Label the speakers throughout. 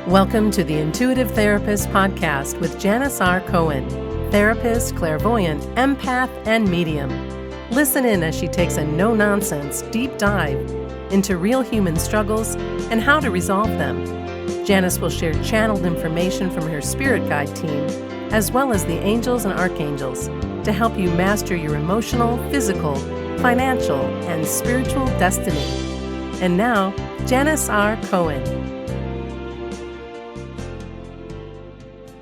Speaker 1: Welcome to the Intuitive Therapist Podcast with Janis Cohen, therapist, clairvoyant, empath, and medium. Listen in as she takes a no-nonsense deep dive into real human struggles and how to resolve them. Janis will share channeled information from her spirit guide team, as well as the angels and archangels, to help you master your emotional, physical, financial, and spiritual destiny. And now, Janis R. Cohen.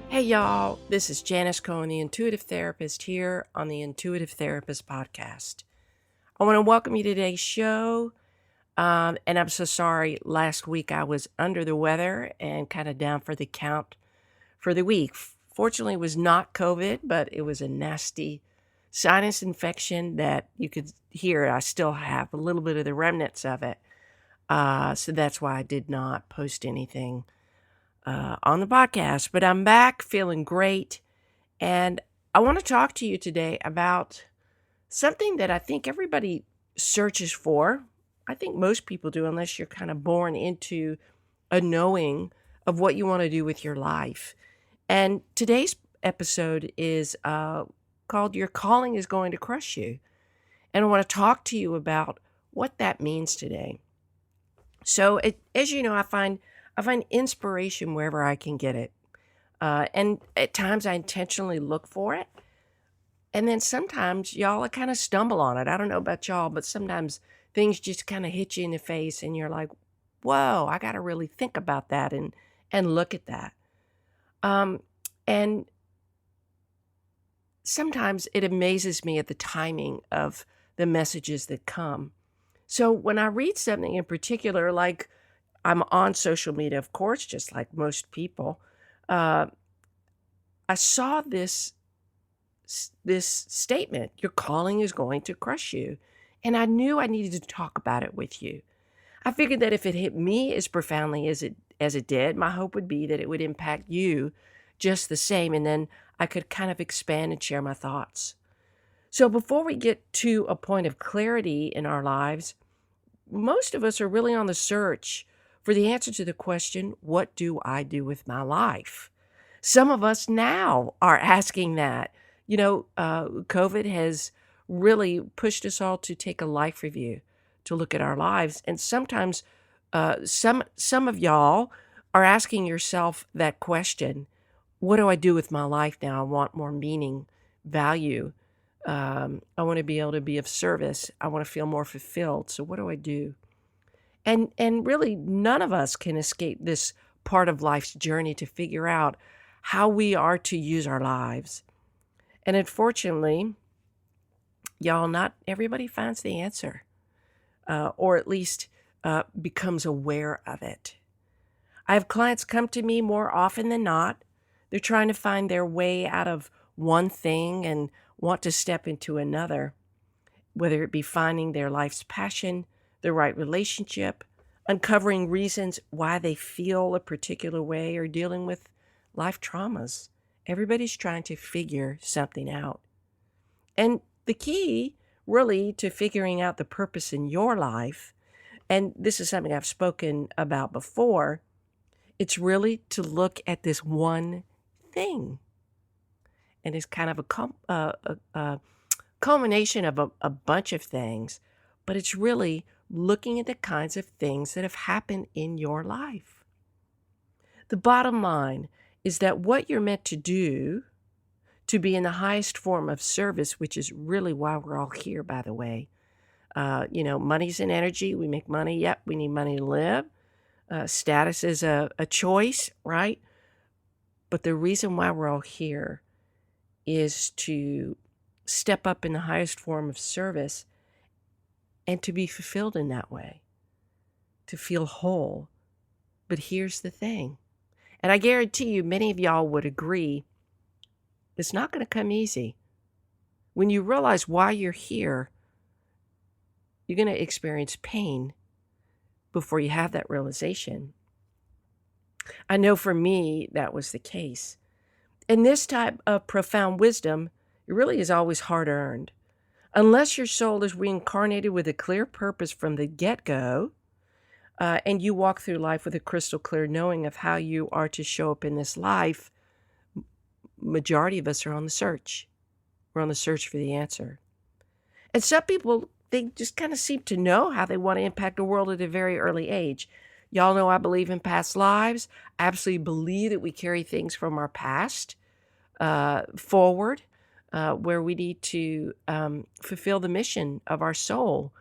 Speaker 1: Hey y'all, this is Janis Cohen, the Intuitive Therapist, here on the Intuitive Therapist Podcast. I want to welcome you to today's show, and I'm so sorry, last week I was under the weather and kind of down for the count for the week. Fortunately, it was not COVID, but it was a nasty sinus infection that you could hear. I still have a little bit of the remnants of it, so that's why I did not post anything on the podcast, but I'm back feeling great. And I want to talk to you today about something that I think everybody searches for. I think most people do, unless you're kind of born into a knowing of what you want to do with your life. And today's episode is called Your Calling is Going to Crush You. And I want to talk to you about what that means today. So as you know, I find inspiration wherever I can get it. And at times I intentionally look for it. And then sometimes, y'all, I kind of stumble on it. I don't know about y'all, but sometimes things just kind of hit you in the face and you're like, whoa, I got to really think about that and look at that. And sometimes it amazes me at the timing of the messages that come. So when I read something in particular, like I'm on social media, of course, just like most people. I saw this statement, your calling is going to crush you. And I knew I needed to talk about it with you. I figured that if it hit me as profoundly as it did, my hope would be that it would impact you just the same. And then I could kind of expand and share my thoughts. So before we get to a point of clarity in our lives, most of us are really on the search for the answer to the question, what do I do with my life? Some of us now are asking that. You know, COVID has really pushed us all to take a life review, to look at our lives. And sometimes some of y'all are asking yourself that question, what do I do with my life now? I want more meaning, value. I want to be able to be of service. I want to feel more fulfilled. So what do I do? And really, none of us can escape this part of life's journey to figure out how we are to use our lives. And unfortunately, y'all, not everybody finds the answer, or at least becomes aware of it. I have clients come to me more often than not. They're trying to find their way out of one thing and want to step into another, whether it be finding their life's passion, the right relationship, uncovering reasons why they feel a particular way, or dealing with life traumas. Everybody's trying to figure something out. And the key really to figuring out the purpose in your life, and this is something I've spoken about before, it's really to look at this one thing. And it's kind of a culmination of a bunch of things, but it's really looking at the kinds of things that have happened in your life. The bottom line is that what you're meant to do, to be in the highest form of service, which is really why we're all here, by the way. Money's an energy. We make money. Yep, we need money to live. Status is a choice, right? But the reason why we're all here is to step up in the highest form of service and to be fulfilled in that way, to feel whole. But here's the thing, and I guarantee you many of y'all would agree, it's not going to come easy. When you realize why you're here, you're going to experience pain before you have that realization. I know for me, that was the case. And this type of profound wisdom, it really is always hard-earned. Unless your soul is reincarnated with a clear purpose from the get-go, and you walk through life with a crystal clear knowing of how you are to show up in this life, majority of us are on the search. We're on the search for the answer. And some people, they just kind of seem to know how they want to impact the world at a very early age. Y'all know I believe in past lives. I absolutely believe that we carry things from our past forward, where we need to fulfill the mission of our soul.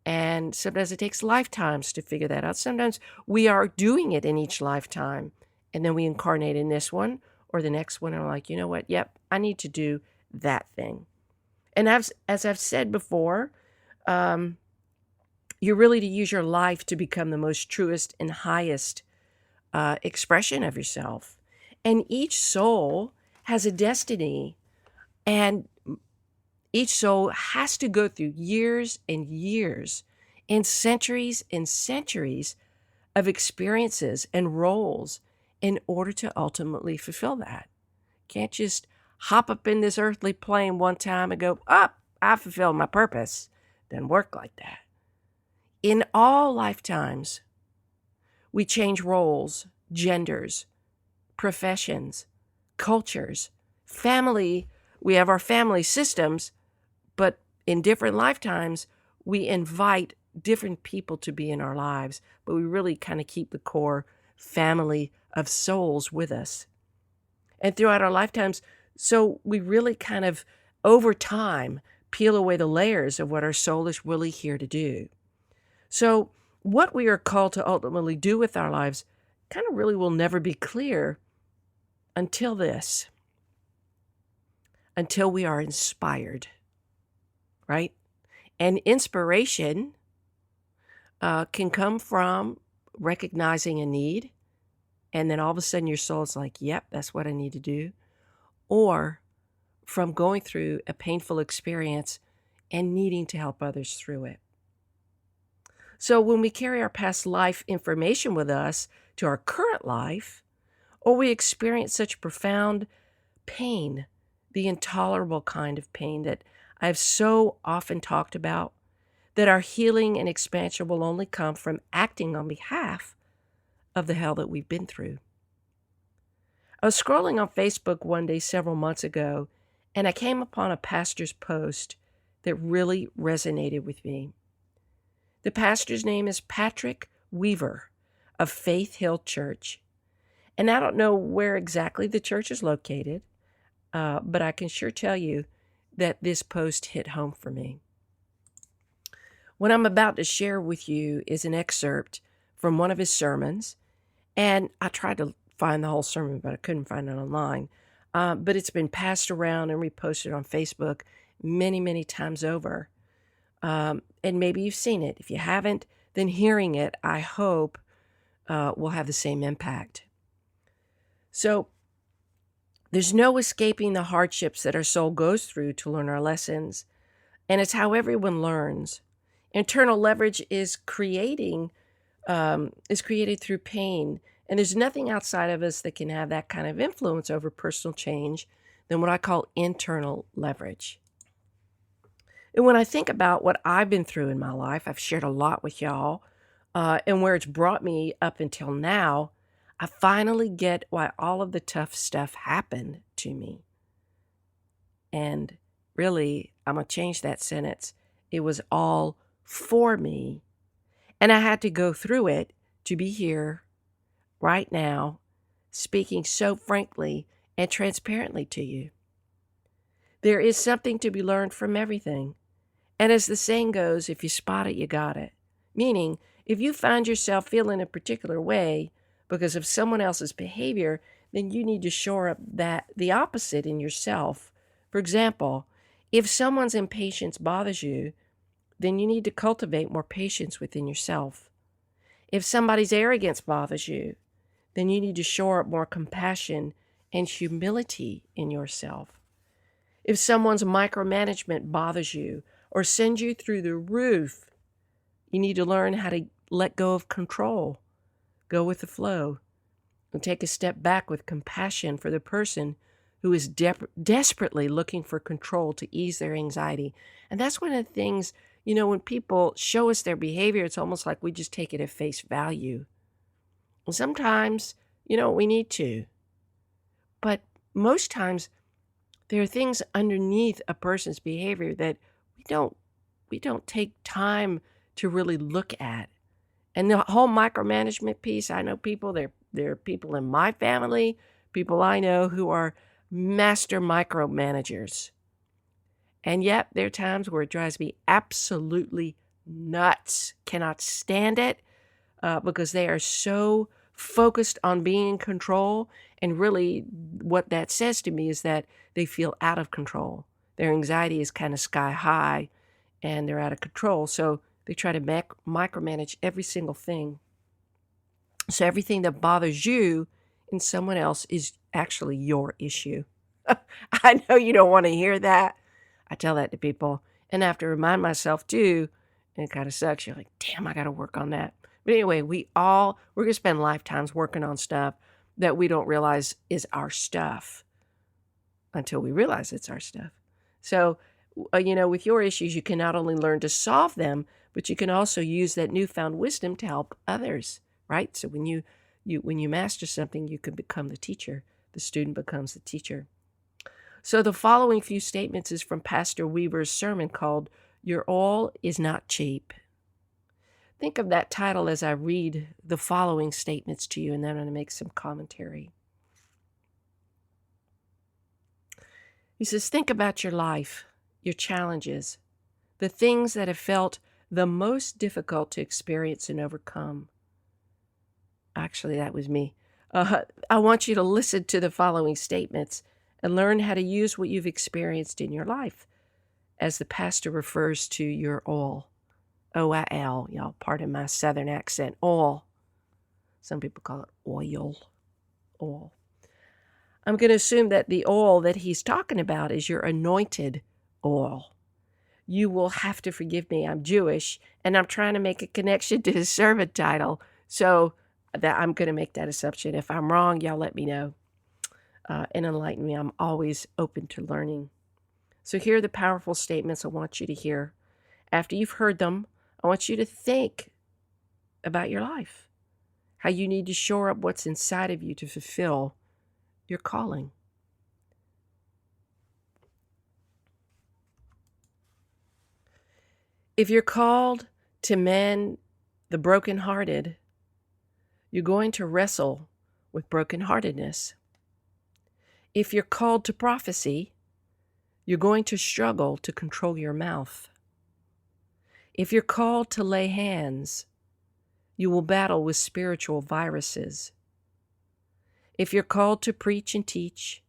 Speaker 1: And sometimes it takes lifetimes to figure that out. Sometimes we are doing it in each lifetime, and then we incarnate in this one or the next one, and we're like, you know what? Yep, I need to do that thing. And as I've said before, you're really to use your life to become the most truest and highest expression of yourself. And each soul has a destiny, and each soul has to go through years and years and centuries of experiences and roles in order to ultimately fulfill that. Can't just hop up in this earthly plane one time and go, up, I fulfilled my purpose. Doesn't work like that. In all lifetimes, we change roles, genders, professions, cultures, family. We have our family systems, but in different lifetimes, we invite different people to be in our lives, but we really kind of keep the core family of souls with us. And throughout our lifetimes, so we really kind of, over time, peel away the layers of what our soul is really here to do. So what we are called to ultimately do with our lives kind of really will never be clear until we are inspired, right? And inspiration can come from recognizing a need, and then all of a sudden your soul's like, yep, that's what I need to do. Or from going through a painful experience and needing to help others through it. So when we carry our past life information with us to our current life, or we experience such profound pain, the intolerable kind of pain that I've so often talked about, that our healing and expansion will only come from acting on behalf of the hell that we've been through. I was scrolling on Facebook one day several months ago, and I came upon a pastor's post that really resonated with me. The pastor's name is Patrick Weaver of Faith Hill Church. And I don't know where exactly the church is located, but I can sure tell you that this post hit home for me. What I'm about to share with you is an excerpt from one of his sermons, and I tried to find the whole sermon, but I couldn't find it online. But it's been passed around and reposted on Facebook many, many times over. And maybe you've seen it. If you haven't, then hearing it, I hope, will have the same impact. So there's no escaping the hardships that our soul goes through to learn our lessons. And it's how everyone learns. Internal leverage is created through pain. And there's nothing outside of us that can have that kind of influence over personal change than what I call internal leverage. And when I think about what I've been through in my life, I've shared a lot with y'all, and where it's brought me up until now, I finally get why all of the tough stuff happened to me. And really, I'm going to change that sentence. It was all for me. And I had to go through it to be here right now, speaking so frankly and transparently to you. There is something to be learned from everything. And as the saying goes, if you spot it, you got it. Meaning, if you find yourself feeling a particular way because of someone else's behavior, then you need to shore up the opposite in yourself. For example, if someone's impatience bothers you, then you need to cultivate more patience within yourself. If somebody's arrogance bothers you, then you need to shore up more compassion and humility in yourself. If someone's micromanagement bothers you or sends you through the roof, you need to learn how to let go of control, go with the flow, and take a step back with compassion for the person who is desperately looking for control to ease their anxiety. And that's one of the things When people show us their behavior, it's almost like we just take it at face value. And sometimes, we need to. But most times, there are things underneath a person's behavior that we don't we don't take time to really look at. And the whole micromanagement piece, I know people, there are people in my family, people I know who are master micromanagers. And yet there are times where it drives me absolutely nuts. Cannot stand it because they are so focused on being in control. And really, what that says to me is that they feel out of control. Their anxiety is kind of sky high and they're out of control. So they try to micromanage every single thing. So everything that bothers you in someone else is actually your issue. I know you don't want to hear that. I tell that to people. And I have to remind myself too, and it kind of sucks. You're like, damn, I got to work on that. But anyway, we're going to spend lifetimes working on stuff that we don't realize is our stuff until we realize it's our stuff. So, with your issues, you can not only learn to solve them, but you can also use that newfound wisdom to help others, right? So when you master something, you can become the teacher. The student becomes the teacher. So the following few statements is from Pastor Weaver's sermon called Your All Is Not Cheap. Think of that title as I read the following statements to you, and then I'm going to make some commentary. He says, think about your life, your challenges, the things that have felt the most difficult to experience and overcome. Actually, that was me. I want you to listen to the following statements and learn how to use what you've experienced in your life as the pastor refers to your all. O-I-L, y'all, pardon my southern accent, all. Some people call it oil. Oil. I'm going to assume that the oil that he's talking about is your anointed oil. You will have to forgive me. I'm Jewish, and I'm trying to make a connection to his sermon title, so that I'm going to make that assumption. If I'm wrong, y'all let me know and enlighten me. I'm always open to learning. So here are the powerful statements I want you to hear. After you've heard them, I want you to think about your life, how you need to shore up what's inside of you to fulfill your calling. If you're called to mend the brokenhearted, you're going to wrestle with brokenheartedness. If you're called to prophecy, you're going to struggle to control your mouth. If you're called to lay hands, you will battle with spiritual viruses. If you're called to preach and teach,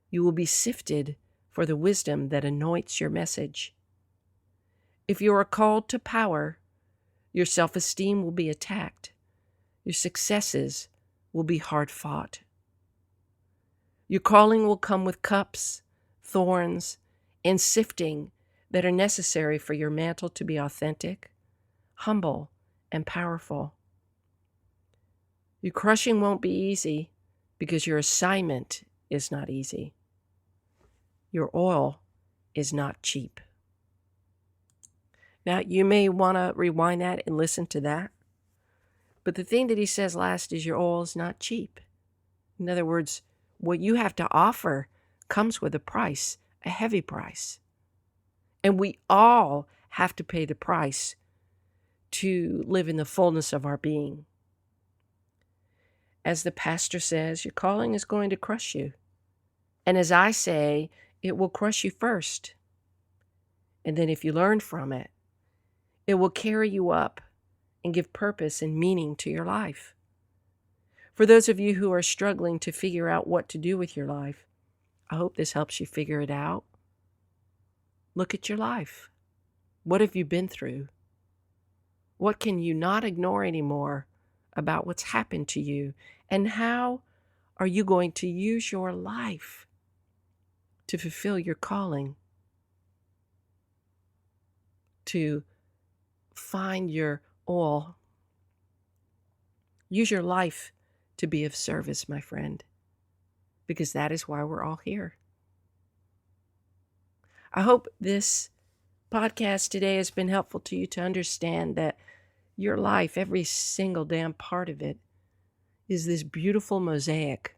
Speaker 1: you will be sifted for the wisdom that anoints your message. If you are called to power, your self-esteem will be attacked. Your successes will be hard fought. Your calling will come with cups, thorns, and sifting that are necessary for your mantle to be authentic, humble, and powerful. Your crushing won't be easy because your assignment is not easy. Your oil is not cheap. Now, you may want to rewind that and listen to that. But the thing that he says last is your oil is not cheap. In other words, what you have to offer comes with a price, a heavy price. And we all have to pay the price to live in the fullness of our being. As the pastor says, your calling is going to crush you. And as I say, it will crush you first. And then if you learn from it, it will carry you up and give purpose and meaning to your life. For those of you who are struggling to figure out what to do with your life, I hope this helps you figure it out. Look at your life. What have you been through? What can you not ignore anymore about what's happened to you? And how are you going to use your life to fulfill your calling? To find your all. Use your life to be of service, my friend, because that is why we're all here. I hope this podcast today has been helpful to you to understand that your life, every single damn part of it, is this beautiful mosaic,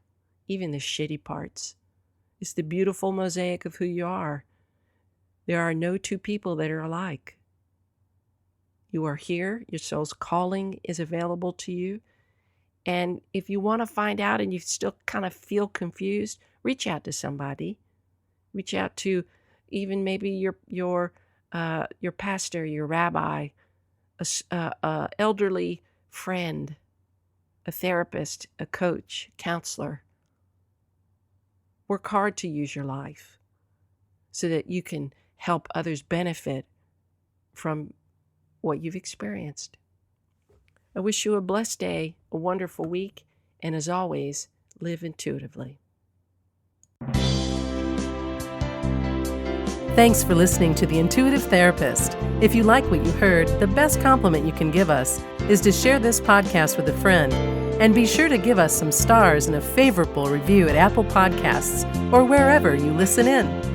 Speaker 1: even the shitty parts. It's the beautiful mosaic of who you are. There are no two people that are alike. You are here. Your soul's calling is available to you. And if you want to find out and you still kind of feel confused, reach out to somebody. Reach out to even maybe your pastor, your rabbi, a elderly friend, a therapist, a coach, counselor. Work hard to use your life so that you can help others benefit from what you've experienced. I wish you a blessed day, a wonderful week, and as always, live intuitively.
Speaker 2: Thanks for listening to The Intuitive Therapist. If you like what you heard, the best compliment you can give us is to share this podcast with a friend. And be sure to give us some stars and a favorable review at Apple Podcasts or wherever you listen in.